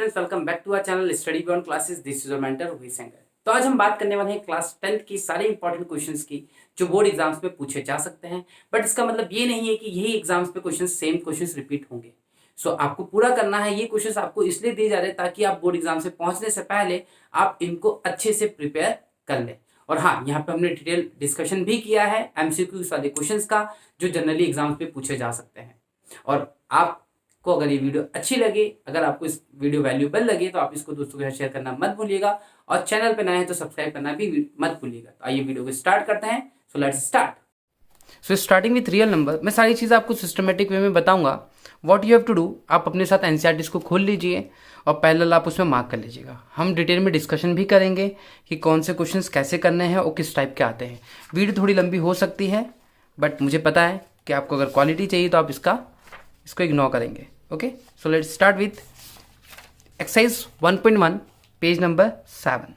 Friends, welcome back to our channel study beyond classes. This is your mentor Rohit Shankar. तो आज हम बात करने वाले हैं क्लास 10th की सारे इंपॉर्टेंट क्वेश्चंस की जो बोर्ड एग्जाम्स में पूछे जा सकते हैं। बट इसका मतलब ये नहीं है कि यही एग्जाम्स पे क्वेश्चंस सेम क्वेश्चंस रिपीट होंगे। सो आपको पूरा करना है। ये क्वेश्चंस आपको इसलिए दिए जा रहे हैं ताकि आप बोर्ड एग्जाम से पहुंचने से पहले आप इनको अच्छे से प्रिपेयर कर लें। और हाँ, यहाँ पे हमने डिटेल डिस्कशन भी किया है एमसीक्यूज वाले क्वेश्चंस का जो जनरली एग्जाम्स पे पूछे जा सकते हैं। और आपको अगर ये वीडियो अच्छी लगे, अगर आपको इस वीडियो वैल्यूएबल लगे तो आप इसको दोस्तों के साथ शेयर करना मत भूलिएगा और चैनल पे नए हैं तो सब्सक्राइब करना भी मत भूलिएगा। तो आइए वीडियो को स्टार्ट करते हैं। So let's start. So starting with real number, मैं सारी चीज़ें आपको सिस्टमेटिक वे में बताऊंगा। What you have to do, आप अपने साथ एनसीईआरटी को खोल लीजिए और पैरेलल आप उसमें मार्क कर लीजिएगा। हम डिटेल में डिस्कशन भी करेंगे कि कौन से क्वेश्चंस कैसे करने हैं और किस टाइप के आते हैं। वीडियो थोड़ी लंबी हो सकती है बट मुझे पता है कि आपको अगर क्वालिटी चाहिए तो आप इसको इग्नोर करेंगे। Okay, so let's start with exercise 1.1 page number 7।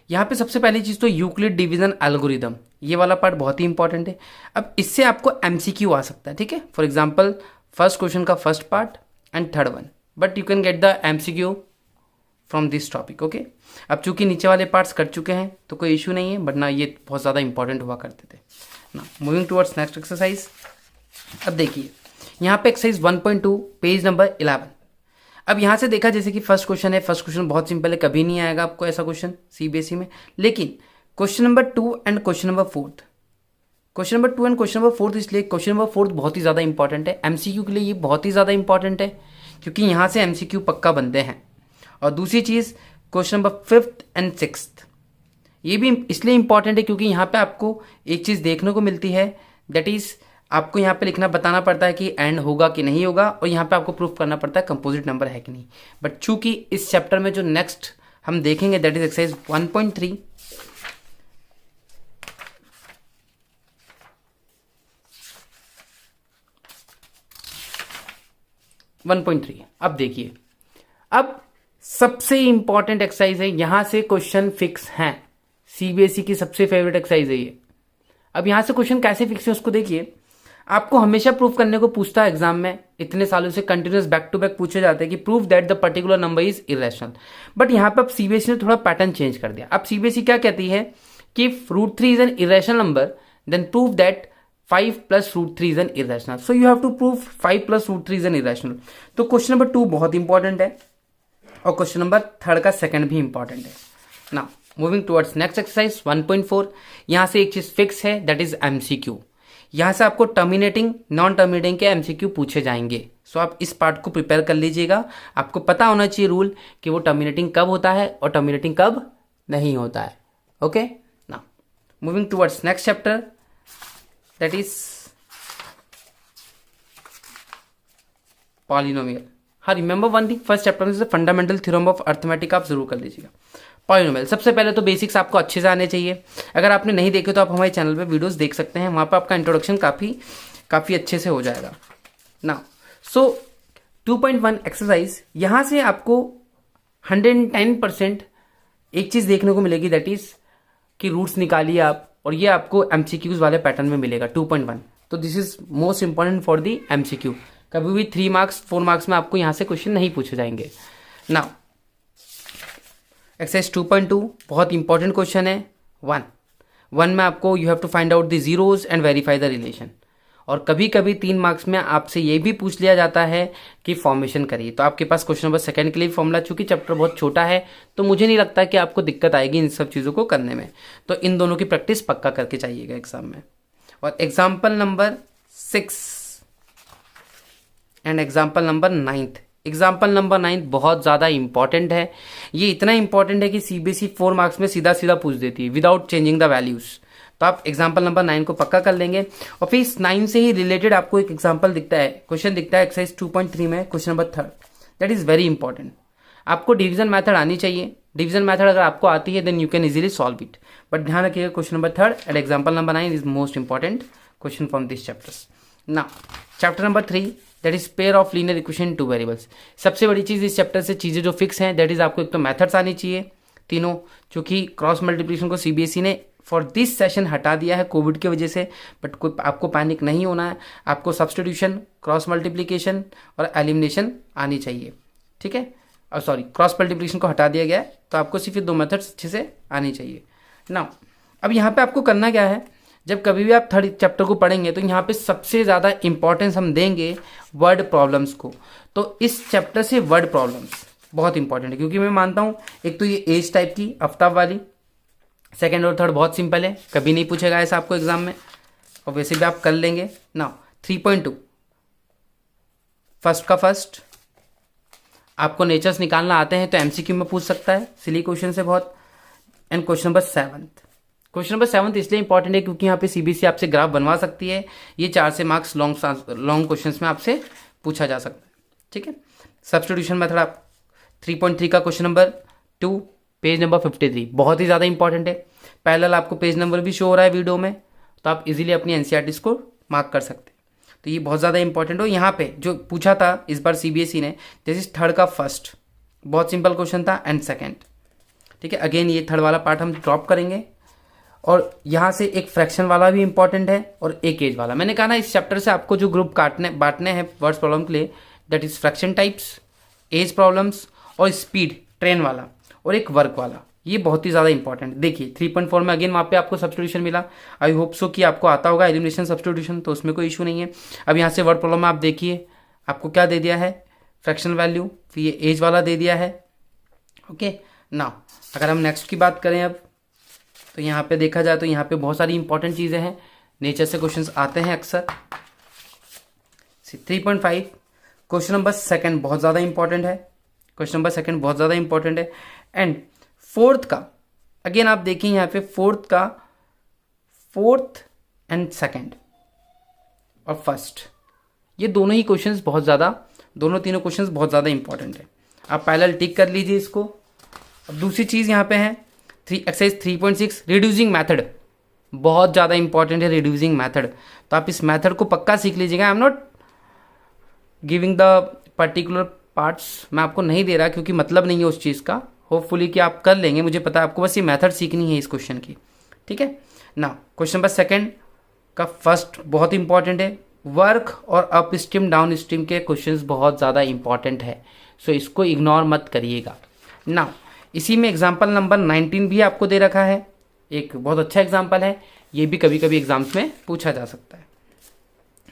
यहाँ पे सबसे पहली चीज़ तो यूक्लिड डिवीजन एल्गोरिदम, ये वाला पार्ट बहुत ही इंपॉर्टेंट है। अब इससे आपको एमसीक्यू आ सकता है, ठीक है। फॉर एग्जांपल फर्स्ट क्वेश्चन का first part and third one, but you can get the MCQ from this topic. Okay, अब चूंकि नीचे वाले पार्ट्स कर चुके हैं तो कोई इशू नहीं है, बट ना ये बहुत ज़्यादा इंपॉर्टेंट हुआ करते थे ना। Moving towards next exercise. अब देखिए यहाँ पे एक्सरसाइज 1.2 पेज नंबर 11। अब यहाँ से देखा जैसे कि फर्स्ट क्वेश्चन है, फर्स्ट क्वेश्चन बहुत सिंपल है, कभी नहीं आएगा आपको ऐसा क्वेश्चन सीबीएसई में। लेकिन question number 2 and question number 4, question number 2 and question number 4, इसलिए क्वेश्चन नंबर 4 बहुत ही ज़्यादा इंपॉर्टेंट है एमसीक्यू के लिए। ये बहुत ही ज़्यादा इंपॉर्टेंट है क्योंकि यहाँ से एमसीक्यू पक्का बनते हैं। और दूसरी चीज़ question number 5th and 6th, ये भी इसलिए इंपॉर्टेंट है क्योंकि यहाँ पे आपको एक चीज़ देखने को मिलती है, दैट इज़ आपको यहाँ पे लिखना बताना पड़ता है कि एंड होगा कि नहीं होगा, और यहाँ पे आपको प्रूफ करना पड़ता है कंपोजिट नंबर है कि नहीं। बट चूंकि इस चैप्टर में जो नेक्स्ट हम देखेंगे दैट इज एक्सरसाइज 1.3, अब देखिए, अब सबसे इंपॉर्टेंट एक्सरसाइज है, यहां से क्वेश्चन फिक्स हैं। सीबीएसई की सबसे फेवरेट एक्सरसाइज है ये। अब यहां से क्वेश्चन कैसे फिक्स है उसको देखिए। आपको हमेशा प्रूफ करने को पूछता है एग्जाम में, इतने सालों से कंटिन्यूस बैक टू बैक पूछे जाते हैं कि proof that the particular number is irrational. But यहाँ पे अब सीबीएसई ने थोड़ा पैटर्न चेंज कर दिया। अब सीबीएसई क्या कहती है कि √3 is an irrational number, then proof that 5 + √3 is an irrational. So you have to proof 5 + √3 is an irrational. तो क्वेश्चन नंबर 2 बहुत इंपॉर्टेंट है और क्वेश्चन नंबर 3 का सेकंड भी इंपॉर्टेंट है ना। मूविंग टुवर्ड्स नेक्स्ट एक्सरसाइज 1.4, यहाँ से एक चीज फिक्स है दैट इज एमसीक्यू। यहाँ से आपको टर्मिनेटिंग नॉन टर्मिनेटिंग के एमसीक्यू पूछे जाएंगे। सो आप इस पार्ट को प्रिपेयर कर लीजिएगा। आपको पता होना चाहिए रूल कि वो टर्मिनेटिंग कब होता है और टर्मिनेटिंग कब नहीं होता है। ओके ना, moving towards next chapter that is polynomial. हाँ, remember one thing, first chapter में से फंडामेंटल थ्योरम ऑफ अर्थमेटिक आप जरूर कर लीजिएगा। पॉलिनोमियल सबसे पहले तो बेसिक्स आपको अच्छे से आने चाहिए। अगर आपने नहीं देखे तो आप हमारे चैनल पे वीडियोस देख सकते हैं, वहाँ पर आपका इंट्रोडक्शन काफ़ी अच्छे से हो जाएगा ना। सो 2.1 एक्सरसाइज, यहाँ से आपको 110% एक चीज़ देखने को मिलेगी दैट इज़ कि रूट्स निकालिए आप, और ये आपको एमसीक्यूज वाले पैटर्न में मिलेगा 2.1। तो this is most important for the MCQ. कभी भी 3 मार्क्स 4 मार्क्स में आपको यहाँ से क्वेश्चन नहीं पूछे जाएंगे ना। एक्सरसाइज 2.2 बहुत इंपॉर्टेंट क्वेश्चन है। 1 में आपको you have to find out the zeros and verify the relation. और कभी कभी 3 मार्क्स में आपसे ये भी पूछ लिया जाता है कि फॉर्मेशन करिए। तो आपके पास क्वेश्चन नंबर 2 के लिए फॉर्मूला, चूंकि चैप्टर बहुत छोटा है तो मुझे नहीं लगता कि आपको दिक्कत आएगी इन सब चीज़ों को करने में। तो इन दोनों की प्रैक्टिस पक्का करके चाहिएगा एग्जाम में। और example number 6 and example number 9, example number 9 बहुत ज़्यादा इंपॉर्टेंट है। ये इतना इंपॉर्टेंट है कि सीबीएसई 4 मार्क्स में सीधा सीधा पूछ देती है विदाउट चेंजिंग द वैल्यूज। तो आप एग्जाम्पल नंबर 9 को पक्का कर लेंगे। और फिर इस 9 से ही रिलेटेड आपको एक एग्जाम्पल दिखता है, क्वेश्चन दिखता है एक्सरसाइज 2.3 में question number 3, that is very important. आपको डिवीजन मैथड आनी चाहिए। डिवीजन मैथड अगर आपको आती है then you can easily solve it. But ध्यान रखिएगा question number 3 and example number 9 is most important question from this chapters ना। Chapter number 3 that is pair of linear equation 2 variables. सबसे बड़ी चीज़ इस चैप्टर से चीज़ें जो फिक्स हैं दैट इज आपको एक तो मेथड्स आनी चाहिए तीनों, क्योंकि क्रॉस मल्टीप्लिकेशन को सीबीएसई ने फॉर दिस सेशन हटा दिया है कोविड की वजह से। बट कोई आपको पैनिक नहीं होना है, आपको सब्स्टिट्यूशन, क्रॉस मल्टीप्लिकेशन और एलिमिनेशन आनी चाहिए, ठीक है। सॉरी क्रॉस मल्टीप्लिकेशन को हटा दिया गया है, तो आपको सिर्फ ये 2 मेथड्स अच्छे से आनी चाहिए ना। अब यहाँ पे आपको करना क्या है, जब कभी भी आप थर्ड चैप्टर को पढ़ेंगे तो यहाँ पे सबसे ज़्यादा इंपॉर्टेंस हम देंगे वर्ड प्रॉब्लम्स को। तो इस चैप्टर से वर्ड प्रॉब्लम्स बहुत इंपॉर्टेंट है, क्योंकि मैं मानता हूँ एक तो ये एज टाइप की आफ्ताब वाली, सेकंड और थर्ड बहुत सिंपल है, कभी नहीं पूछेगा ऐसा आपको एग्जाम में, और वैसे भी आप कर लेंगे ना। 3.2 फर्स्ट का फर्स्ट, आपको नेचर्स निकालना आते हैं तो एमसीक्यू में पूछ सकता है, सिली क्वेश्चन से बहुत। And question number 7, question number 7 इसलिए इंपॉर्टेंट है क्योंकि यहाँ पे सीबीएसई आपसे ग्राफ बनवा सकती है, ये 4 से मार्क्स लॉन्ग क्वेश्चंस में आपसे पूछा जा सकता है, ठीक है। सब्स्टिट्यूशन मेथड आप 3.3 का क्वेश्चन नंबर 2 पेज नंबर 53 बहुत ही ज़्यादा इंपॉर्टेंट है। पैरेलल आपको पेज नंबर भी शो हो रहा है वीडियो में, तो आप इजीली अपनी एनसीईआरटीज़ को मार्क कर सकते हैं, तो ये बहुत ज़्यादा इंपॉर्टेंट हो। यहाँ पे जो पूछा था इस बार सीबीएसई ने, जैसे थर्ड का फर्स्ट बहुत सिंपल क्वेश्चन था, एंड सेकेंड, ठीक है। अगेन ये थर्ड वाला पार्ट हम ड्रॉप करेंगे, और यहाँ से एक फ्रैक्शन वाला भी इंपॉर्टेंट है और एक एज वाला। मैंने कहा ना इस चैप्टर से आपको जो ग्रुप बांटने हैं वर्ड्स प्रॉब्लम के लिए, that is fraction types, age problems और स्पीड ट्रेन वाला, और एक वर्क वाला, ये बहुत ही ज़्यादा इंपॉर्टेंट। देखिए 3.4 में अगेन वहाँ पे आपको सब्स्टिट्यूशन मिला, आई होप सो कि आपको आता होगा एलिमिनेशन सब्स्टिट्यूशन, तो उसमें कोई इशू नहीं है। अब यहाँ से वर्ड प्रॉब्लम में आप देखिए आपको क्या दे दिया है, फ्रैक्शन वैल्यू, फिर ये एज वाला दे दिया है, ओके ना। अगर हम नेक्स्ट की बात करें अब, तो यहाँ पे देखा जाए तो यहाँ पे बहुत सारी इंपॉर्टेंट चीज़ें हैं, नेचर से क्वेश्चंस आते हैं अक्सर। 3.5 क्वेश्चन नंबर 2 बहुत ज़्यादा इंपॉर्टेंट है, क्वेश्चन नंबर 2 बहुत ज़्यादा इंपॉर्टेंट है। एंड फोर्थ का अगेन आप देखिए यहाँ पे फोर्थ एंड सेकंड और फर्स्ट, ये दोनों ही क्वेश्चंस बहुत ज़्यादा, दोनों तीनों क्वेश्चंस बहुत ज़्यादा इंपॉर्टेंट है, आप पैरेलल टिक कर लीजिए इसको। अब दूसरी चीज़ यहाँ पे है एक्सरसाइज 3.6 रिड्यूसिंग मेथड, बहुत ज़्यादा इंपॉर्टेंट है रिड्यूसिंग मेथड, तो आप इस मेथड को पक्का सीख लीजिएगा। I am not giving the particular parts, मैं आपको नहीं दे रहा क्योंकि मतलब नहीं है उस चीज़ का, होपफुली कि आप कर लेंगे, मुझे पता है आपको बस ये मेथड सीखनी है इस क्वेश्चन की, ठीक है ना। क्वेश्चन नंबर 2 का फर्स्ट बहुत इंपॉर्टेंट है, वर्क और अप स्ट्रीम डाउन स्ट्रीम के क्वेश्चंस बहुत ज़्यादा इंपॉर्टेंट है, सो इसको इग्नोर मत करिएगा ना। इसी में एग्जाम्पल नंबर 19 भी आपको दे रखा है, एक बहुत अच्छा एग्जाम्पल है, ये भी कभी कभी एग्जाम्स में पूछा जा सकता है,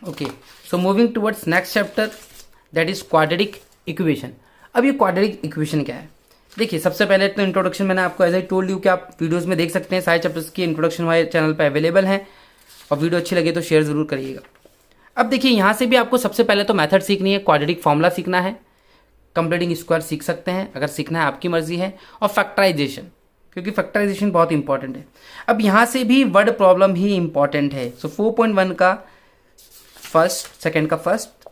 okay. So moving towards next chapter, that is quadratic equation. अब ये क्वाड्रेटिक इक्वेशन क्या है, देखिए सबसे पहले तो इंट्रोडक्शन मैंने आपको एज आई टोल्ड यू कि आप वीडियोस में देख सकते हैं, सारे चैप्टर्स की इंट्रोडक्शन हमारे चैनल पर अवेलेबल है, और वीडियो अच्छी लगे तो शेयर जरूर करिएगा। अब देखिए यहाँ से भी आपको सबसे पहले तो मेथड सीखनी है, क्वाड्रेटिक फॉर्मूला सीखना है, कंप्लीटिंग स्क्वायर सीख सकते हैं अगर सीखना है, आपकी मर्जी है, और फैक्टराइजेशन, क्योंकि फैक्टराइजेशन बहुत इंपॉर्टेंट है। अब यहाँ से भी वर्ड प्रॉब्लम ही इंपॉर्टेंट है, सो 4.1 का सेकंड का first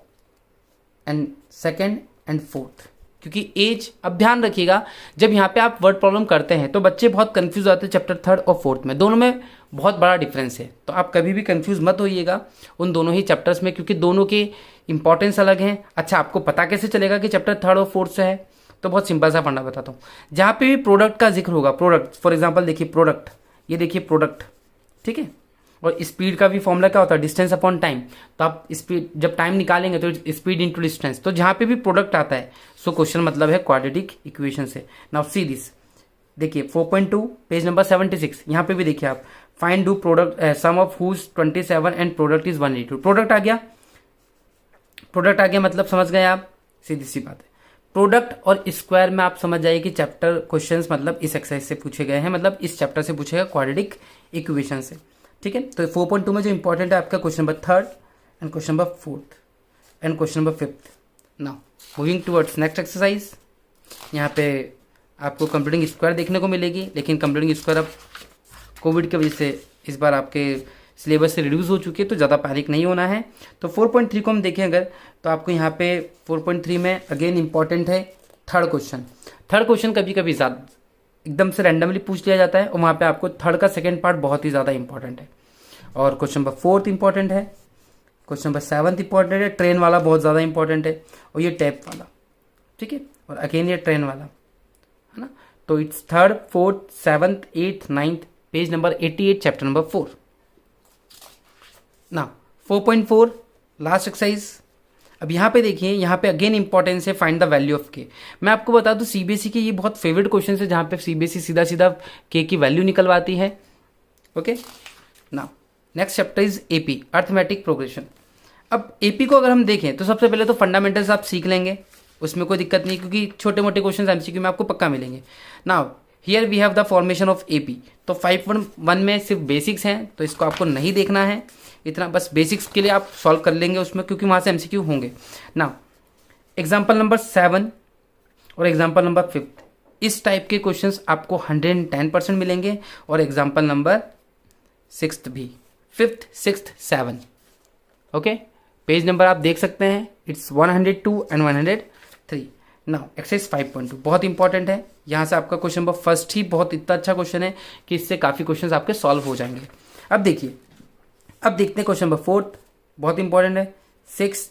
and second and fourth, क्योंकि एज, अब ध्यान रखिएगा जब यहाँ पे आप वर्ड प्रॉब्लम करते हैं तो बच्चे बहुत कंफ्यूज होते हैं चैप्टर 3 और 4 में, दोनों में बहुत बड़ा डिफरेंस है, तो आप कभी भी कंफ्यूज मत होइएगा उन दोनों ही चैप्टर्स में, क्योंकि दोनों के इंपॉर्टेंस अलग हैं। अच्छा, आपको पता कैसे चलेगा कि चैप्टर 3 और 4 से है, तो बहुत सिंपल सा फंडा बताता हूँ। जहाँ पे भी प्रोडक्ट का जिक्र होगा, प्रोडक्ट फॉर एग्जाम्पल देखिए प्रोडक्ट, ये देखिए प्रोडक्ट, ठीक है, और स्पीड का भी फॉर्मूला क्या होता है, डिस्टेंस अपॉन टाइम, तो आप स्पीड जब टाइम निकालेंगे तो स्पीड इंटू डिस्टेंस, तो जहाँ पे भी प्रोडक्ट आता है सो क्वेश्चन मतलब है क्वाड्रेटिक इक्वेशन से। नाउ सी दिस, देखिए 4.2 पेज नंबर 76, यहाँ पे भी देखिए आप, find two product sum of whose 27 and product is 182, product आ गया मतलब समझ गए आप, सीधी सी बात है। प्रोडक्ट और स्क्वायर में आप समझ जाइए कि चैप्टर क्वेश्चंस मतलब इस एक्सरसाइज से पूछे गए हैं, मतलब इस चैप्टर से पूछे गए क्वाड्रेटिक इक्वेशन से, ठीक है। तो 4.2 में जो इंपॉर्टेंट है आपका question number 3 and question number 4 and question number 5। Now moving towards next exercise, यहाँ पे आपको कंप्लीटिंग स्क्वायर देखने को मिलेगी, लेकिन कंप्लीटिंग स्क्वायर अब कोविड की वजह से इस बार आपके सिलेबस से रिड्यूस हो चुकी है, तो ज़्यादा पैनिक नहीं होना है। तो 4.3 को हम देखें अगर, तो आपको यहाँ पे 4.3 में अगेन इंपॉर्टेंट है थर्ड क्वेश्चन कभी कभी ज़्यादा एकदम से रैंडमली पूछ लिया जाता है, और वहाँ पे आपको थर्ड का सेकंड पार्ट बहुत ही ज़्यादा इंपॉर्टेंट है, और क्वेश्चन नंबर 4 इंपॉर्टेंट है, क्वेश्चन नंबर 7 इंपॉर्टेंट है, ट्रेन वाला बहुत ज़्यादा इंपॉर्टेंट है, और ये टैप वाला, ठीक है, और अगेन ये ट्रेन वाला है ना। तो it's 3rd 4th 7th 8th 9th page number 88 chapter number 4 ना। 4.4 लास्ट एक्सरसाइज, अब यहाँ पे देखिए, यहाँ पे अगेन इंपॉर्टेंस है फाइंड द वैल्यू ऑफ के। मैं आपको बता दूं सीबीएसई के ये बहुत फेवरेट क्वेश्चन है जहाँ पे सीबीएसई सीधा सीधा के की वैल्यू निकलवाती है। Okay, now next chapter is AP, arithmetic progression. अब एपी को अगर हम देखें तो सबसे पहले तो फंडामेंटल्स आप सीख लेंगे, उसमें कोई दिक्कत नहीं, क्योंकि छोटे मोटे क्वेश्चन एमसीक्यू में आपको पक्का मिलेंगे। Now here we have the formation of AP. तो 5.1 में सिर्फ बेसिक्स हैं, तो इसको आपको नहीं देखना है इतना, बस बेसिक्स के लिए आप सॉल्व कर लेंगे उसमें, क्योंकि वहाँ से एमसीक्यू होंगे। नाउ एग्जाम्पल नंबर 7 और एग्जाम्पल नंबर 5, इस टाइप के क्वेश्चंस आपको 110% मिलेंगे, और एग्जाम्पल नंबर 6 भी, 5th 6th 7। Okay, page number आप देख सकते हैं, इट्स 102 एंड 103। नाउ एक्सरसाइज 5.2 बहुत इंपॉर्टेंट है। यहाँ से आपका क्वेश्चन नंबर फर्स्ट ही बहुत इतना अच्छा क्वेश्चन है कि इससे काफ़ी क्वेश्चंस आपके सॉल्व हो जाएंगे। अब देखिए, अब देखते हैं क्वेश्चन नंबर 4, बहुत इंपॉर्टेंट है। 6th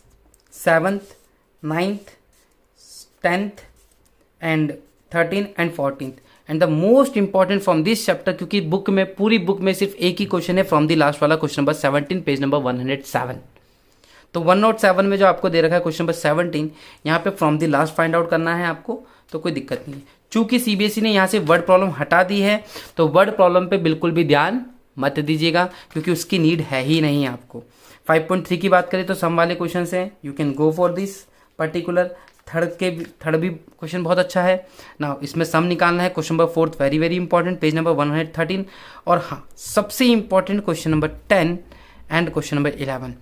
7th 9th 10th and 13th and 14th and the most important from this chapter, क्योंकि बुक में, पूरी बुक में सिर्फ एक ही क्वेश्चन है फ्रॉम द लास्ट वाला, क्वेश्चन नंबर 17 पेज नंबर 107। तो 107 में जो आपको दे रखा है क्वेश्चन नंबर 17, यहाँ पे from the last find out करना है आपको, तो कोई दिक्कत नहीं है। चूंकि सीबीएसई ने यहाँ से वर्ड प्रॉब्लम हटा दी है, तो वर्ड प्रॉब्लम पे बिल्कुल भी ध्यान मत दीजिएगा, क्योंकि उसकी नीड है ही नहीं आपको। 5.3 की बात करें तो सम वाले क्वेश्चन हैं, you can go for this particular. Third भी क्वेश्चन बहुत अच्छा है ना, इसमें सम निकालना है। Question number 4 very very important, page number 113। और हाँ, सबसे important question number 10 and question number 11।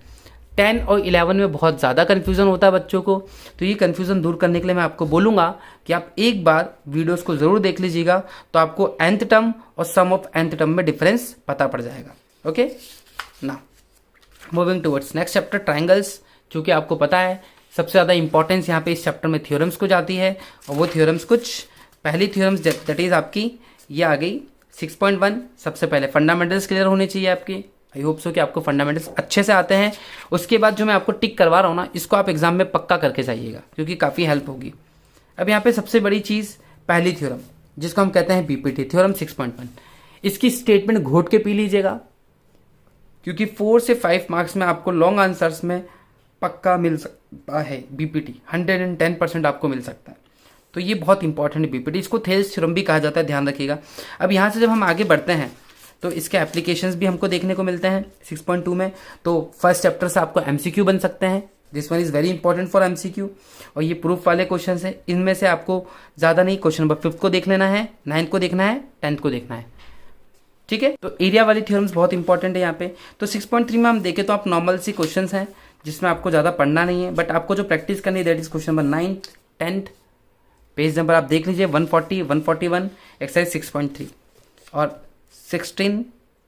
10 और 11 में बहुत ज़्यादा कन्फ्यूज़न होता है बच्चों को, तो ये कन्फ्यूज़न दूर करने के लिए मैं आपको बोलूँगा कि आप एक बार वीडियोस को ज़रूर देख लीजिएगा, तो आपको nth टर्म और सम ऑफ nth टर्म में डिफरेंस पता पड़ जाएगा। ओके, ना moving towards next chapter triangles. चूँकि आपको पता है सबसे ज़्यादा इंपॉर्टेंस यहाँ पे इस चैप्टर में थ्योरम्स को जाती है, और वो थ्योरम्स कुछ पहली थ्योरम्स दैट इज़ आपकी ये आ गई 6.1। सबसे पहले फंडामेंटल्स क्लियर होने चाहिए आपकी। आई होप सो कि आपको फंडामेंटल्स अच्छे से आते हैं। उसके बाद जो मैं आपको टिक करवा रहा हूँ ना, इसको आप एग्जाम में पक्का करके जाइएगा, क्योंकि काफ़ी हेल्प होगी। अब यहाँ पे सबसे बड़ी चीज़ पहली थ्योरम, जिसको हम कहते हैं बीपीटी थ्योरम 6.1। इसकी स्टेटमेंट घोट के पी लीजिएगा, क्योंकि 4 से 5 मार्क्स में आपको लॉन्ग आंसर्स में पक्का मिल सकता है। बीपीटी 110% आपको मिल सकता है, तो ये बहुत इंपॉर्टेंट है बीपीटी। इसको थेल्स थ्योरम भी कहा जाता है, ध्यान रखिएगा। अब यहाँ से जब हम आगे बढ़ते हैं तो इसके एप्लीकेशंस भी हमको देखने को मिलते हैं 6.2 में। तो फर्स्ट चैप्टर से आपको एमसीक्यू बन सकते हैं, this one is very important for MCQ. और ये प्रूफ वाले क्वेश्चन है, इनमें से आपको ज़्यादा नहीं, क्वेश्चन नंबर 5 को देख लेना है, 9th को देखना है, 10th को देखना है, ठीक है। तो एरिया वाली थ्योरम्स बहुत इंपॉर्टेंट है यहाँ पे। तो 6.3 में हम देखें तो आप नॉर्मल सी क्वेश्चन हैं जिसमें आपको ज़्यादा पढ़ना नहीं है, बट आपको जो प्रैक्टिस करनी है that is question number 9th 10th। Page number आप देख लीजिए 140 141 एक्सरसाइज 6.3 और 16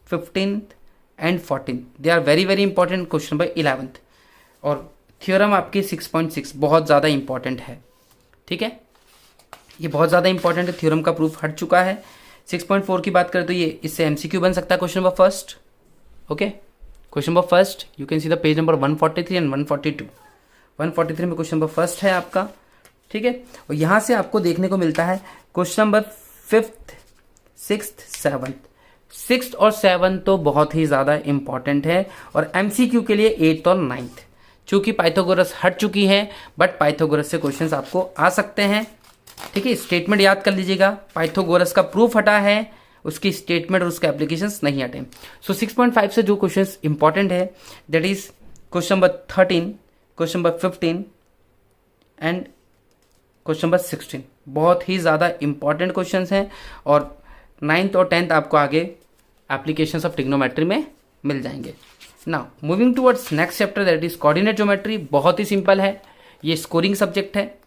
15th and 14th, they are very very important. Question number 11th और थ्योरम आपकी 6.6 बहुत ज़्यादा इंपॉर्टेंट है, ठीक है, ये बहुत ज़्यादा इंपॉर्टेंट है। थ्योरम का प्रूफ हट चुका है। 6.4 की बात करें तो ये इससे एमसीक्यू बन सकता है question number first. Okay, question number first you can see the page number 143 and 142। 143 में क्वेश्चन नंबर फर्स्ट है आपका, ठीक है। और यहाँ से आपको देखने को मिलता है question number 5th 6th 7th। 6th और 7th तो बहुत ही ज़्यादा इंपॉर्टेंट है, और एमसीक्यू के लिए 8th और 9th। चूंकि पाइथागोरस हट चुकी है, बट पाइथागोरस से क्वेश्चंस आपको आ सकते हैं, ठीक है। स्टेटमेंट याद कर लीजिएगा, पाइथागोरस का प्रूफ हटा है, उसकी स्टेटमेंट और उसके एप्लीकेशंस नहीं हटे। सो 6.5 से जो क्वेश्चंस इंपॉर्टेंट है that is question number 13, question number 15 and question number 16। बहुत ही ज़्यादा इंपॉर्टेंट क्वेश्चंस हैं, और 9th और 10th आपको आगे एप्लीकेशंस ऑफ ट्रिग्नोमेट्री में मिल जाएंगे। Now moving towards next chapter that is coordinate geometry. बहुत ही सिंपल है, ये स्कोरिंग सब्जेक्ट है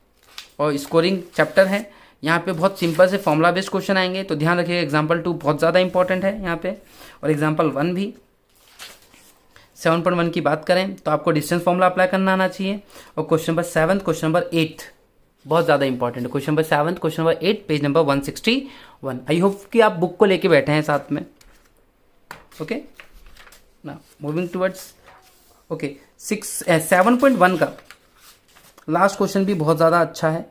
और स्कोरिंग चैप्टर है। यहाँ पे बहुत सिंपल से फॉर्मूला बेस्ड क्वेश्चन आएंगे, तो ध्यान रखिएगा। एग्जाम्पल 2 बहुत ज़्यादा इंपॉर्टेंट है यहाँ पे, और एग्जाम्पल 1 भी। 7.1 की बात करें तो आपको डिस्टेंस फॉर्मूला अप्लाई करना आना चाहिए। और क्वेश्चन नंबर 7 क्वेश्चन नंबर 8 बहुत ज़्यादा इंपॉर्टेंट है। Question number 7 question number 8 page number 161। I hope कि आप बुक को लेके बैठे हैं साथ में। ओके, ना मूविंग टुवर्ड्स ओके 7.1 का लास्ट क्वेश्चन भी बहुत ज़्यादा अच्छा है,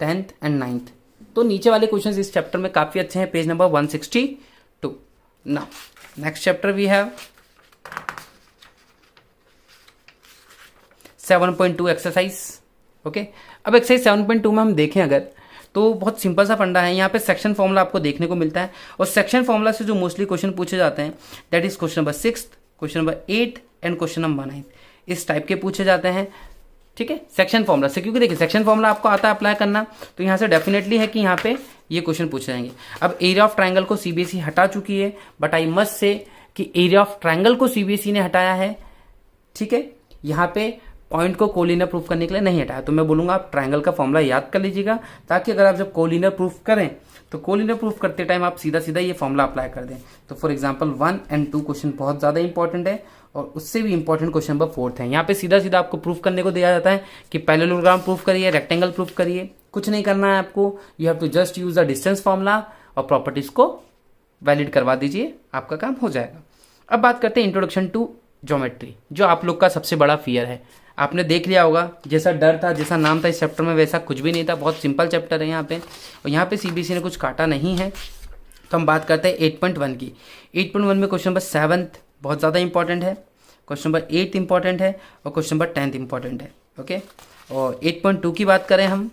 10th एंड 9th। तो नीचे वाले क्वेश्चन इस चैप्टर में काफ़ी अच्छे हैं, page number 162। Now next chapter we have 7.2 exercise. Okay, अब एक्सरसाइज 7.2 में हम देखें अगर तो बहुत सिंपल सा फंडा है। यहाँ पे सेक्शन फॉर्मूला आपको देखने को मिलता है और सेक्शन फॉर्मूला से जो मोस्टली क्वेश्चन पूछे जाते हैं that is question number 6, question number 8 and question number 9 इस टाइप के पूछे जाते हैं। ठीक है, सेक्शन फॉर्मूला से, क्योंकि देखिए सेक्शन फॉर्मूला आपको आता है अप्लाई करना, तो यहाँ से डेफिनेटली है कि यहाँ पे ये क्वेश्चन पूछे जाएंगे। अब एरिया ऑफ ट्राइंगल को सीबीएसई हटा चुकी है, बट आई मस्ट से कि एरिया ऑफ ट्राइंगल को सीबीएसई ने हटाया है। ठीक है, यहाँ पे पॉइंट को कोलिनियर प्रूफ करने के लिए नहीं हटाया, तो मैं बोलूंगा आप ट्राइंगल का फॉर्मूला याद कर लीजिएगा, ताकि अगर आप जब कोलिनियर प्रूफ करें तो कोलिनियर प्रूफ करते टाइम आप सीधा सीधा ये फॉर्मूला अप्लाई कर दें। तो फॉर एग्जांपल 1 एंड 2 क्वेश्चन बहुत ज्यादा इंपॉर्टेंट है और उससे भी इंपॉर्टेंट क्वेश्चन नंबर 4 है। यहाँ पे सीधा सीधा आपको प्रूफ करने को दिया जाता है कि पैरेललोग्राम प्रूफ करिए, रेक्टेंगल प्रूफ करिए, कुछ नहीं करना है आपको। You have to just use the distance formula और प्रॉपर्टीज को वैलिड करवा दीजिए, आपका काम हो जाएगा। अब बात करते हैं इंट्रोडक्शन टू ज्योमेट्री, जो आप लोग का सबसे बड़ा फियर है। आपने देख लिया होगा, जैसा डर था, जैसा नाम था इस चैप्टर में, वैसा कुछ भी नहीं था। बहुत सिंपल चैप्टर है यहाँ पे, और यहाँ पे सीबीएसई ने कुछ काटा नहीं है। तो हम बात करते हैं 8.1 की। 8.1 में क्वेश्चन नंबर 7 बहुत ज़्यादा इंपॉर्टेंट है, क्वेश्चन नंबर 8 इंपॉर्टेंट है और क्वेश्चन नंबर 10 इंपॉर्टेंट है। ओके, और 8.2 की बात करें हम,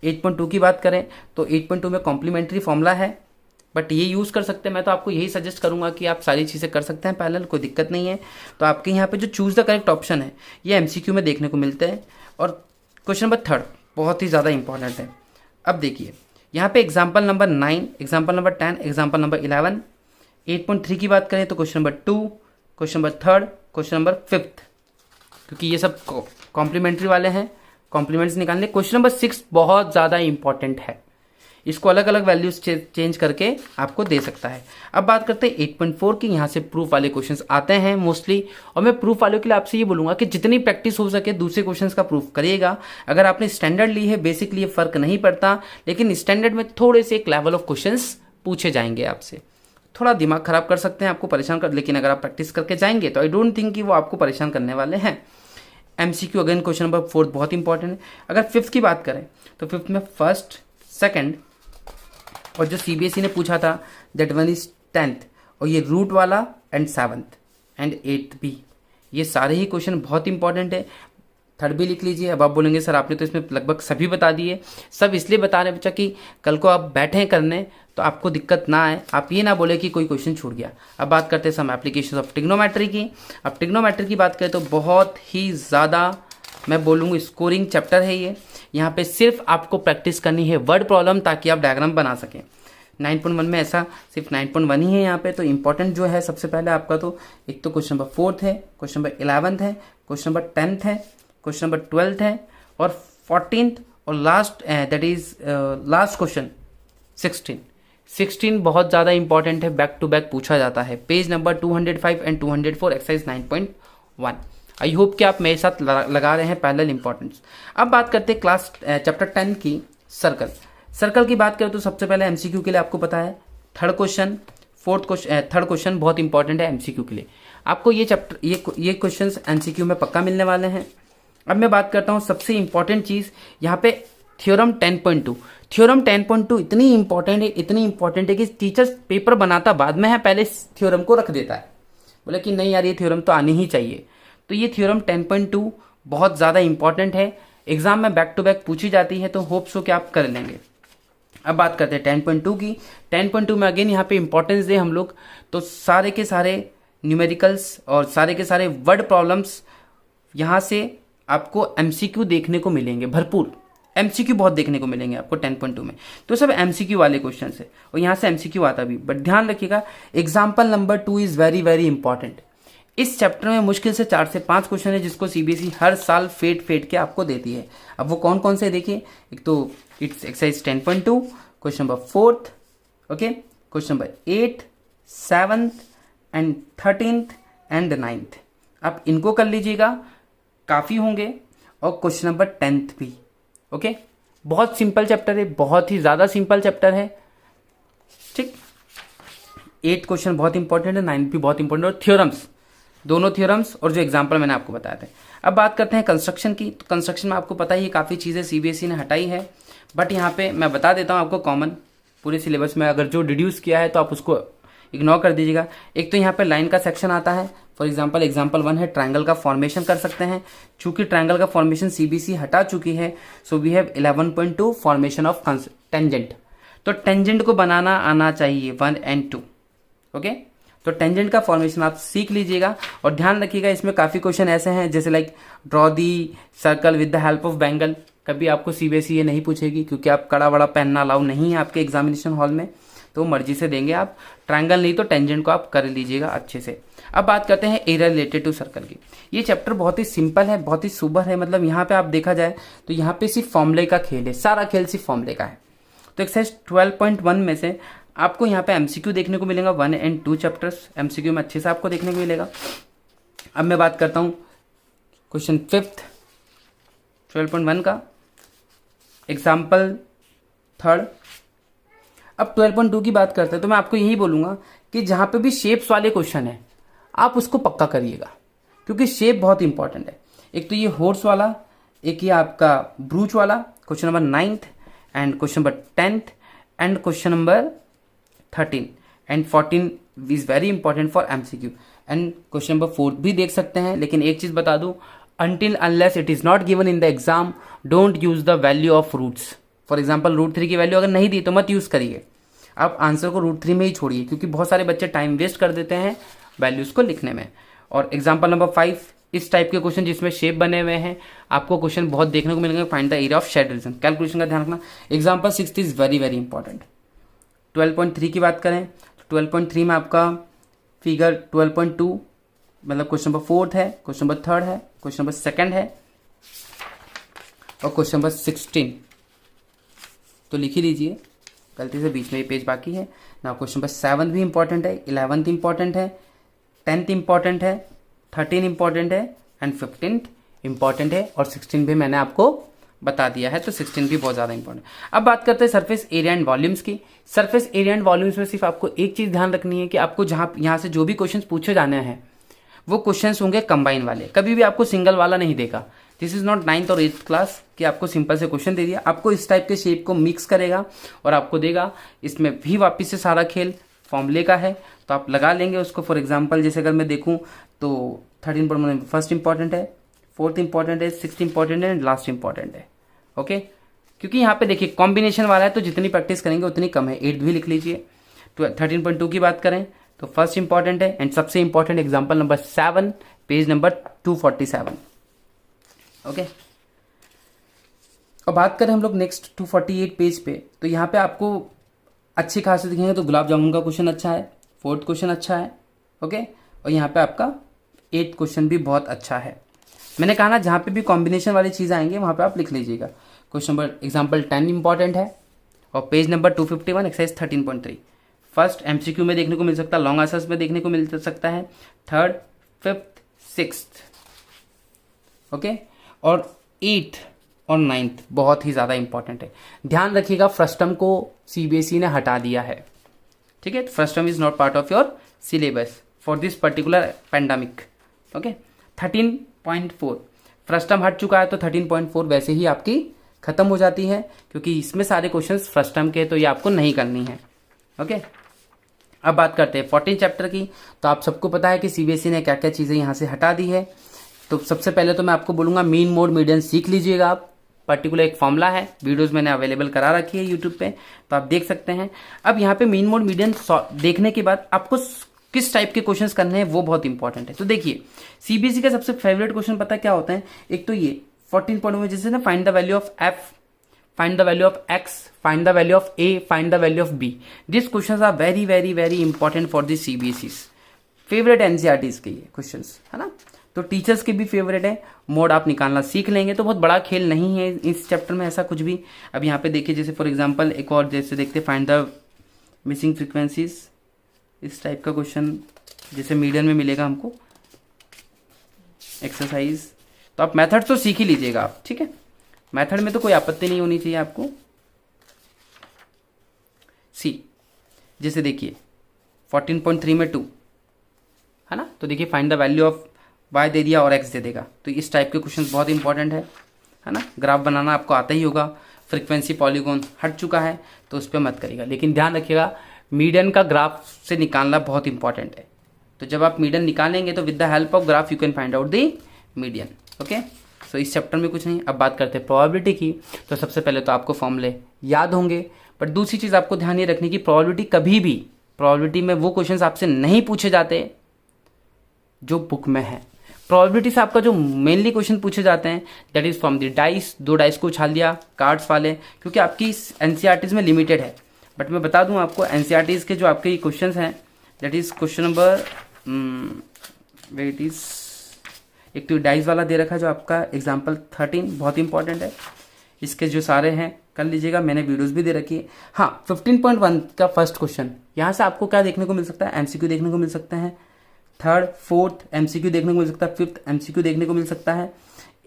8.2 की बात करें तो 8.2 में कॉम्प्लीमेंट्री फॉर्मूला है, बट ये यूज़ कर सकते हैं। मैं तो आपको यही सजेस्ट करूंगा कि आप सारी चीज़ें कर सकते हैं पैरेलल, कोई दिक्कत नहीं है। तो आपके यहाँ पे जो चूज़ द करेक्ट ऑप्शन है ये एमसीक्यू में देखने को मिलते हैं। और क्वेश्चन नंबर 3 बहुत ही ज़्यादा इंपॉर्टेंट है। अब देखिए यहाँ पे example number 9, example number 10, example number 11। 8.3 की बात करें तो question number 2, question number 3, question number 5, क्योंकि ये सब कॉम्प्लीमेंट्री वाले हैं, कॉम्प्लीमेंट्स निकालने। क्वेश्चन नंबर 6 बहुत ज़्यादा इंपॉर्टेंट है, इसको अलग अलग वैल्यूज चेंज करके आपको दे सकता है। अब बात करते हैं 8.4 की। यहाँ से प्रूफ वाले क्वेश्चंस आते हैं मोस्टली, और मैं प्रूफ वालों के लिए आपसे ये बोलूंगा कि जितनी प्रैक्टिस हो सके दूसरे क्वेश्चंस का प्रूफ करिएगा। अगर आपने स्टैंडर्ड ली है, बेसिक लिए फर्क नहीं पड़ता, लेकिन स्टैंडर्ड में थोड़े से एक लेवल ऑफ क्वेश्चंस पूछे जाएंगे आपसे, थोड़ा दिमाग खराब कर सकते हैं, आपको परेशान कर, लेकिन अगर आप प्रैक्टिस करके जाएंगे तो आई डोंट थिंक कि वो आपको परेशान करने वाले हैं। एमसीक्यू अगेन क्वेश्चन नंबर 4 बहुत इंपॉर्टेंट है। अगर 5th की बात करें तो 5th में 1st, 2nd और जो सीबीएसई ने पूछा था दैट वन इज 10th, और ये रूट वाला एंड 7th एंड 8th भी, ये सारे ही क्वेश्चन बहुत इंपॉर्टेंट है। 3rd भी लिख लीजिए। अब आप बोलेंगे सर आपने तो इसमें लगभग सभी बता दिए। सब इसलिए बता रहे बच्चा कि कल को आप बैठे करने तो आपको दिक्कत ना आए, आप ये ना बोले कि कोई क्वेश्चन छूट गया। अब बात करते हैं सम एप्लीकेशन ऑफ ट्रिग्नोमेट्री की। अब ट्रिग्नोमेट्री की बात करें तो बहुत ही ज़्यादा मैं बोलूँगा स्कोरिंग चैप्टर है ये। यहाँ पे सिर्फ आपको प्रैक्टिस करनी है वर्ड प्रॉब्लम, ताकि आप डायग्राम बना सकें। 9.1 में ऐसा सिर्फ 9.1 ही है यहाँ पे। तो इंपॉर्टेंट जो है सबसे पहले आपका, तो एक तो क्वेश्चन नंबर 4th है, क्वेश्चन नंबर 11th है, क्वेश्चन नंबर 10th है, क्वेश्चन नंबर 12th है और 14th, और last that is last question 16 बहुत ज़्यादा इंपॉर्टेंट है, बैक टू बैक पूछा जाता है। Page number 205 and 204 exercise 9.1। I hope कि आप मेरे साथ लगा रहे हैं पैरेलल इंपॉर्टेंस। अब बात करते हैं क्लास चैप्टर 10 की सर्कल की बात करें तो सबसे पहले एमसीक्यू के लिए आपको पता है 3rd क्वेश्चन, 3rd क्वेश्चन बहुत इंपॉर्टेंट है एमसीक्यू के लिए। आपको ये चैप्टर ये क्वेश्चंस एमसीक्यू में पक्का मिलने वाले हैं। अब मैं बात करता हूँ सबसे इंपॉर्टेंट चीज़ यहाँ पे थ्योरम 10.2। थ्योरम 10.2 इतनी इंपॉर्टेंट है कि टीचर पेपर बनाता बाद में है, पहले थ्योरम को रख देता है, बोले कि नहीं यार ये थ्योरम तो आनी ही चाहिए। तो ये थ्योरम 10.2 बहुत ज़्यादा इंपॉर्टेंट है, एग्जाम में बैक टू बैक पूछी जाती है, तो होप्स हो कि आप कर लेंगे। अब बात करते हैं 10.2 की। 10.2 में अगेन यहाँ पे इंपॉर्टेंस दे हम लोग, तो सारे के सारे न्यूमेरिकल्स और सारे के सारे वर्ड प्रॉब्लम्स यहाँ से आपको एमसीक्यू देखने को मिलेंगे, भरपूर एमसीक्यू बहुत देखने को मिलेंगे आपको 10.2 में। तो सब एमसीक्यू वाले क्वेश्चन है और यहाँ से एमसीक्यू आता भी, बट ध्यान रखिएगा example number 2 is very very important. इस चैप्टर में मुश्किल से 4 से 5 क्वेश्चन है जिसको सीबीएसई हर साल फेट के आपको देती है। अब वो कौन कौन से देखिए, एक तो it's exercise 10.2, question number 4th, okay, question number 8, 7th and 13th and 9th। आप इनको कर लीजिएगा, काफ़ी होंगे। और क्वेश्चन नंबर 10th भी, ओके। बहुत सिंपल चैप्टर है, बहुत ही ज़्यादा सिंपल चैप्टर है, ठीक। 8 क्वेश्चन बहुत इंपॉर्टेंट है, 9 भी बहुत इंपॉर्टेंट, और थ्योरम्स, दोनों थ्योरम्स और जो एग्जाम्पल मैंने आपको बताया था। अब बात करते हैं कंस्ट्रक्शन की। तो कंस्ट्रक्शन में आपको पता ही है काफ़ी चीज़ें सीबीएसई ने हटाई है, बट यहाँ पे मैं बता देता हूँ आपको कॉमन पूरे सिलेबस में, अगर जो डिड्यूस किया है तो आप उसको इग्नोर कर दीजिएगा। एक तो यहाँ पे लाइन का सेक्शन आता है, फॉर एग्जांपल एग्जांपल 1 है ट्रायंगल का फॉर्मेशन कर सकते हैं। चूंकि ट्रायंगल का फॉर्मेशन सीबीसी हटा चुकी है, so we have 11.2 formation of tangent. तो टेंजेंट को बनाना आना चाहिए 1 and 2। ओके, तो टेंजेंट का फॉर्मेशन आप सीख लीजिएगा और ध्यान रखिएगा इसमें काफ़ी क्वेश्चन ऐसे हैं जैसे like draw the circle with the help of bangle. कभी आपको सीबीएसई ये नहीं पूछेगी क्योंकि आप कड़ा वड़ा पहनना अलाउ नहीं है आपके एग्जामिनेशन हॉल में, तो मर्जी से देंगे आप। ट्रायंगल नहीं तो टेंजेंट को आप कर लीजिएगा अच्छे से। अब बात करते हैं एरिया रिलेटेड टू सर्कल की। ये चैप्टर बहुत ही सिंपल है, बहुत ही सुबर है। मतलब यहाँ पे आप देखा जाए तो यहाँ पे सिर्फ फॉर्मूले का खेल है, सारा खेल सिर्फ फॉर्मूले का है। तो एक्सरसाइज 12.1 में से आपको यहाँ पे एमसीक्यू देखने को मिलेगा 1 and 2 चैप्टर्स एमसीक्यू में अच्छे से आपको देखने को मिलेगा। अब मैं बात करता हूँ क्वेश्चन 5th 12.1 का, एग्जाम्पल 3rd। अब 12.2 की बात करते हैं तो मैं आपको यही बोलूँगा कि जहाँ पे भी शेप्स वाले क्वेश्चन है आप उसको पक्का करिएगा, क्योंकि शेप बहुत इंपॉर्टेंट है। एक तो ये हॉर्स वाला, एक ये आपका ब्रूच वाला, question number 9th and question number 10th and question number 13 and 14 is very important for MCQ. And question number 4 भी देख सकते हैं। लेकिन एक चीज बता दूं, until unless it is not given in the exam don't use the value of roots। For example √3 की वैल्यू अगर नहीं दी तो मत यूज करिए, आप आंसर को √3 में ही छोड़िए, क्योंकि बहुत सारे बच्चे टाइम वेस्ट कर देते हैं वैल्यूज को लिखने में। और एग्जाम्पल नंबर 5 इस टाइप के क्वेश्चन जिसमें शेप बने हुए हैं, आपको क्वेश्चन बहुत देखने को मिलेंगे। Find the area of shade region, calculation का ध्यान रखना। Example 6 is very very important. 12.3 की बात करें तो 12.3 में आपका फिगर 12.2 मतलब क्वेश्चन नंबर 4th है, क्वेश्चन नंबर 3rd है, क्वेश्चन नंबर 2nd है और क्वेश्चन नंबर 16 तो लिख ही लीजिए, गलती से बीच में ये पेज बाकी है ना। क्वेश्चन नंबर 7 भी इंपॉर्टेंट है, 11th इंपॉर्टेंट है, 10th इंपॉर्टेंट है, 13 इंपॉर्टेंट है एंड 15th इंपॉर्टेंट है और 16 भी मैंने आपको बता दिया है, तो 16 भी बहुत ज़्यादा इंपॉर्टेंट। अब बात करते हैं सरफेस एरिया एंड वॉल्यूम्स की। सरफेस एरिया एंड वॉल्यूम्स में सिर्फ आपको एक चीज़ ध्यान रखनी है कि आपको जहाँ यहाँ से जो भी क्वेश्चन पूछे जाने हैं वो क्वेश्चंस होंगे कंबाइन वाले, कभी भी आपको सिंगल वाला नहीं देगा। दिस इज नॉट 9th और 8th क्लास कि आपको सिंपल से क्वेश्चन दे दिया, आपको इस टाइप के शेप को मिक्स करेगा और आपको देगा। इसमें भी वापस से सारा खेल फॉर्मूले का है, तो आप लगा लेंगे उसको। फॉर एग्जाम्पल जैसे अगर मैं देखूँ तो 13 फर्स्ट इंपॉर्टेंट है, 4th इंपॉर्टेंट है, 6th इंपॉर्टेंट है एंड लास्ट इंपॉर्टेंट है। ओके, क्योंकि यहाँ पे देखिए कॉम्बिनेशन वाला है तो जितनी प्रैक्टिस करेंगे उतनी कम है। 8th भी लिख लीजिए। 13.2 की बात करें तो फर्स्ट इंपॉर्टेंट है एंड सबसे important example number 7 page number 247। Okay, और बात करें हम लोग नेक्स्ट 248 पेज पे, तो यहाँ पे आपको अच्छी खासी दिखेंगे तो गुलाब जामुन का क्वेश्चन अच्छा है, 4th क्वेश्चन अच्छा है। ओके, और यहाँ पे आपका 8th क्वेश्चन भी बहुत अच्छा है। मैंने कहा ना जहाँ पे भी कॉम्बिनेशन वाली चीज़ आएंगे वहाँ पे आप लिख लीजिएगा। क्वेश्चन नंबर एग्जाम्पल 10 इंपॉर्टेंट है और page number 251 exercise 13.3 first MCQ में देखने को मिल सकता है, लॉन्ग आंसर्स में देखने को मिल सकता है, 3rd 5th 6th। ओके, और 8th और 9th बहुत ही ज़्यादा इंपॉर्टेंट है। ध्यान रखिएगा फ्रस्टम को सीबीएसई ने हटा दिया है, ठीक है। Frustum is not part of your syllabus for this particular pandemic. Okay, 13.4 frustum हट चुका है तो 13.4 वैसे ही आपकी खत्म हो जाती है, क्योंकि इसमें सारे क्वेश्चंस फ्रस्टम के, तो ये आपको नहीं करनी है। ओके, अब बात करते हैं 14 चैप्टर की। तो आप सबको पता है कि सीबीएसई ने क्या क्या चीज़ें यहाँ से हटा दी है। तो सबसे पहले तो मैं आपको बोलूँगा मीन मोड मीडियन सीख लीजिएगा आप। पर्टिकुलर एक फॉर्मूला है, वीडियोस मैंने अवेलेबल करा रखी है यूट्यूब पे, तो आप देख सकते हैं। अब यहाँ पे मीन मोड मीडियन देखने के बाद आपको किस टाइप के क्वेश्चंस करने हैं वो बहुत इंपॉर्टेंट है। तो देखिए सीबीएसई का सबसे फेवरेट क्वेश्चन पता क्या होता है, एक तो ये 14.1 में जैसे ना find the value of F, find the value of x, find the value of a, find the value of b. These questions are very very very important for the CBSE's favorite NCERTs के ये questions है ना। तो teachers के भी favourite है। Mode आप निकालना सीख लेंगे तो बहुत बड़ा खेल नहीं है इस चैप्टर में ऐसा कुछ भी। अब यहाँ पे देखिए जैसे फॉर एग्जांपल एक और जैसे देखते फाइंड द मिसिंग फ्रीक्वेंसीज, इस टाइप का क्वेश्चन जैसे मीडियन में मिलेगा हमको एक्सरसाइज। तो आप मेथड तो सीख ही लीजिएगा आप, ठीक है। मेथड में तो कोई आपत्ति नहीं होनी चाहिए आपको। सी जैसे देखिए 14.3 में 2 है ना, तो देखिए find the value of y दे दिया और x दे देगा। तो इस टाइप के क्वेश्चन बहुत इंपॉर्टेंट है ना। ग्राफ बनाना आपको आता ही होगा। फ्रीक्वेंसी पॉलीगॉन हट चुका है तो उस पर मत करिएगा, लेकिन ध्यान रखिएगा मीडियन का ग्राफ से निकालना बहुत इंपॉर्टेंट है। तो जब आप मीडियन निकालेंगे तो with the help of graph you can find out the median. Okay, so इस चैप्टर में कुछ नहीं। अब बात करते हैं प्रोबेबिलिटी की। तो सबसे पहले तो आपको फॉर्मूले याद होंगे, बट दूसरी चीज़ आपको ध्यान ये रखनी की प्रोबेबिलिटी कभी भी, प्रोबेबिलिटी में वो क्वेश्चंस आपसे नहीं पूछे जाते जो बुक में है। प्रोबेबिलिटी से आपका जो मेनली क्वेश्चन पूछे जाते हैं that is from the dice, 2 dice को उछाल दिया कार्ड्स वाले, क्योंकि आपकी एनसीईआरटीज में लिमिटेड है। बट मैं बता दूं आपको एनसीईआरटीज के जो आपके क्वेश्चंस हैं that is question number eight is, एक तो डाइस वाला दे रखा है जो आपका एग्जाम्पल 13 बहुत इंपॉर्टेंट है। इसके जो सारे हैं कर लीजिएगा, मैंने वीडियोस भी दे रखी है। हाँ, 15.1 का फर्स्ट क्वेश्चन, यहाँ से आपको क्या देखने को मिल सकता है, एमसीक्यू देखने को मिल सकते हैं, 3rd 4th एमसीक्यू देखने को मिल सकता है, 5th एमसीक्यू देखने को मिल सकता है,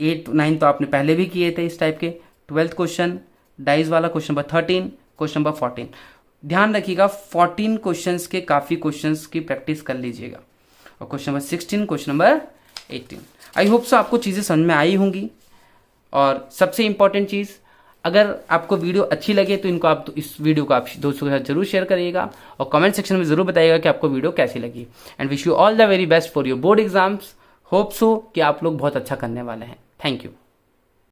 8 9 तो आपने पहले भी किए थे इस टाइप के। 12th क्वेश्चन डाइस वाला क्वेश्चन नंबर 13, क्वेश्चन नंबर 14। ध्यान रखिएगा 14 क्वेश्चंस के काफ़ी क्वेश्चंस की प्रैक्टिस कर लीजिएगा। और question number 16, question number 18। I hope so आपको चीज़ें समझ में आई होंगी। और सबसे इंपॉर्टेंट चीज़, अगर आपको वीडियो अच्छी लगे तो इनको आप, इस वीडियो को आप दोस्तों के साथ जरूर शेयर करिएगा और कमेंट सेक्शन में जरूर बताइएगा कि आपको वीडियो कैसी लगी। And wish you all the very best for your board exams. Hope so कि आप लोग बहुत अच्छा करने वाले हैं। Thank you.